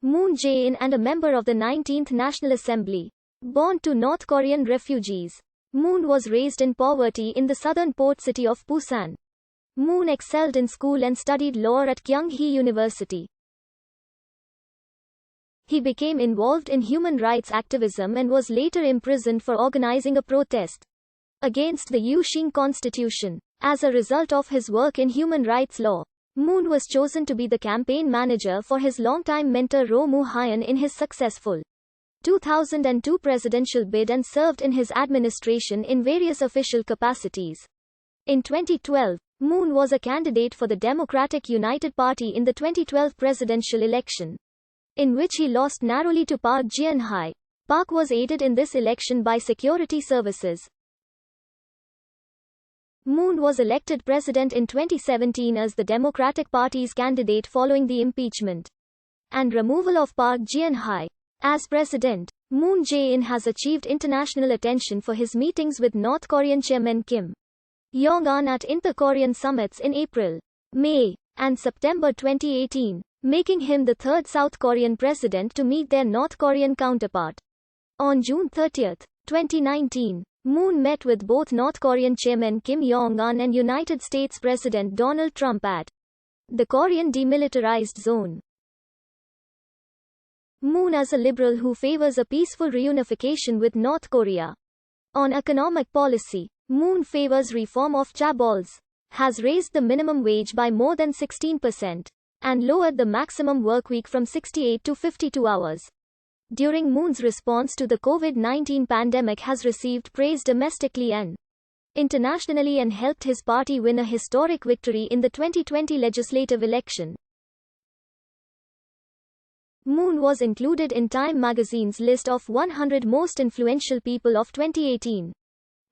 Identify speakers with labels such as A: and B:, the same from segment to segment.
A: Moon Jae-in, and a member of the 19th National Assembly. Born to North Korean refugees, Moon was raised in poverty in the southern port city of Busan. Moon excelled in school and studied law at Kyunghee University. He became involved in human rights activism and was later imprisoned for organizing a protest against the Yushing Constitution. As a result of his work in human rights law, Moon was chosen to be the campaign manager for his longtime mentor Roh Moo-hyun in his successful 2002 presidential bid and served in his administration in various official capacities. In 2012, Moon was a candidate for the Democratic United Party in the 2012 presidential election, in which he lost narrowly to Park Geun-hye. Park was aided in this election by security services. Moon was elected president in 2017 as the Democratic Party's candidate following the impeachment and removal of Park Geun-hye. As president, Moon Jae-in has achieved international attention for his meetings with North Korean Chairman Kim Jong-un at inter-Korean summits in April, May, and September 2018, making him the third South Korean president to meet their North Korean counterpart. On June 30, 2019, Moon met with both North Korean Chairman Kim Jong-un and United States President Donald Trump at the Korean Demilitarized Zone. Moon is a liberal who favors a peaceful reunification with North Korea. On economic policy, Moon favors reform of chaebols, has raised the minimum wage by more than 16%, and lowered the maximum workweek from 68 to 52 hours. During Moon's response to the COVID-19 pandemic has received praise domestically and internationally and helped his party win a historic victory in the 2020 legislative election. Moon was included in Time magazine's list of 100 most influential people of 2018.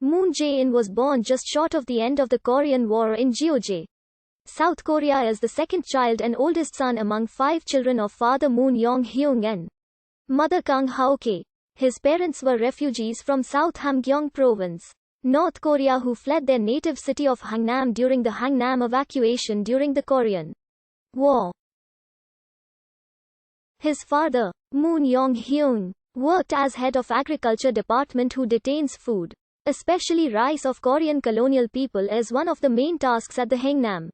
A: Moon Jae-in was born just short of the end of the Korean War in Jeoje, South Korea as the second child and oldest son among 5 children of father Moon Yong-hyung and mother Kang Hao-kye. His parents were refugees from South Hamgyong Province, North Korea who fled their native city of Hangnam during the Hangnam evacuation during the Korean War. His father, Moon Yong-hyun, worked as head of agriculture department who detains food, especially rice of Korean colonial people, as one of the main tasks at the Hangnam,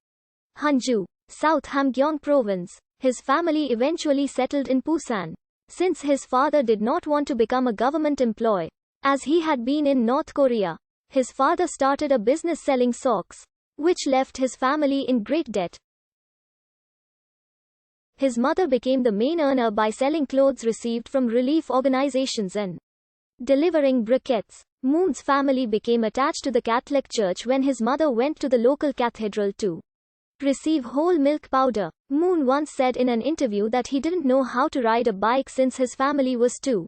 A: Hanju, South Hamgyong Province. His family eventually settled in Busan, since his father did not want to become a government employee, as he had been in North Korea. His father started a business selling socks, which left his family in great debt. His mother became the main earner by selling clothes received from relief organizations and delivering briquettes. Moon's family became attached to the Catholic Church when his mother went to the local cathedral to receive whole milk powder. Moon once said in an interview that he didn't know how to ride a bike since his family was too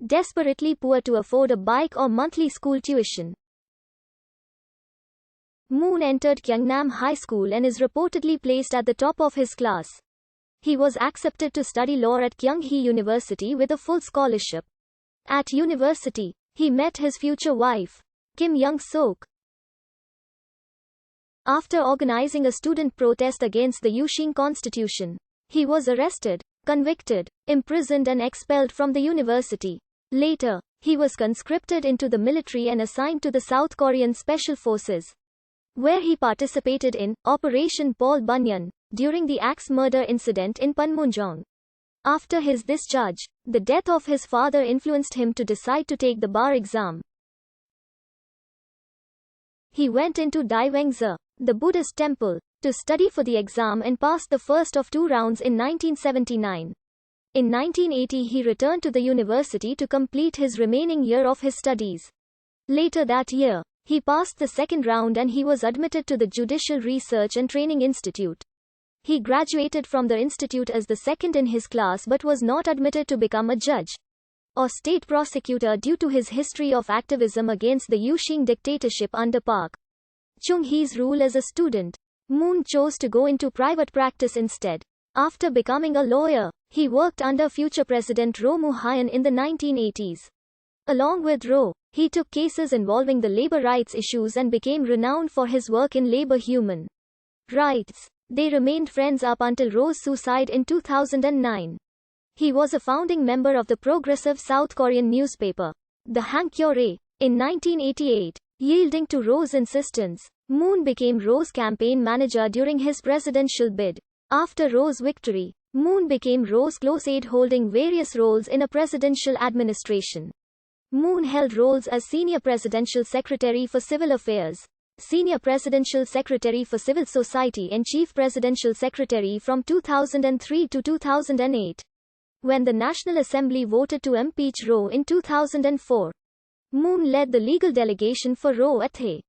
A: desperately poor to afford a bike or monthly school tuition. Moon entered Gyeongnam High School and is reportedly placed at the top of his class. He was accepted to study law at Kyunghee University with a full scholarship. At university, he met his future wife, Kim Young-sok. After organizing a student protest against the Yushing Constitution, he was arrested, convicted, imprisoned and expelled from the university. Later, he was conscripted into the military and assigned to the South Korean Special Forces, where he participated in Operation Paul Bunyan during the axe murder incident in Panmunjom. After his discharge, the death of his father influenced him to decide to take the bar exam. He went into Daewangsa, the Buddhist temple, to study for the exam and passed the first of 2 rounds in 1979. In 1980 he returned to the university to complete his remaining year of his studies. Later that year, he passed the second round and he was admitted to the Judicial Research and Training Institute. He graduated from the institute as the second in his class but was not admitted to become a judge or state prosecutor due to his history of activism against the Yushing dictatorship under Park Chung-hee's rule as a student. Moon chose to go into private practice instead. After becoming a lawyer, he worked under future President Roh Moo-hyun in the 1980s. Along with Roh, he took cases involving the labor rights issues and became renowned for his work in labor human rights. They remained friends up until Roh's suicide in 2009. He was a founding member of the progressive South Korean newspaper, the Hankyoreh. In 1988, yielding to Roh's insistence, Moon became Roh's campaign manager during his presidential bid. After Roh's victory, Moon became Roh's close aide, holding various roles in a presidential administration. Moon held roles as Senior Presidential Secretary for Civil Affairs, Senior Presidential Secretary for Civil Society and Chief Presidential Secretary from 2003 to 2008. When the National Assembly voted to impeach Roh in 2004, Moon led the legal delegation for Roh at The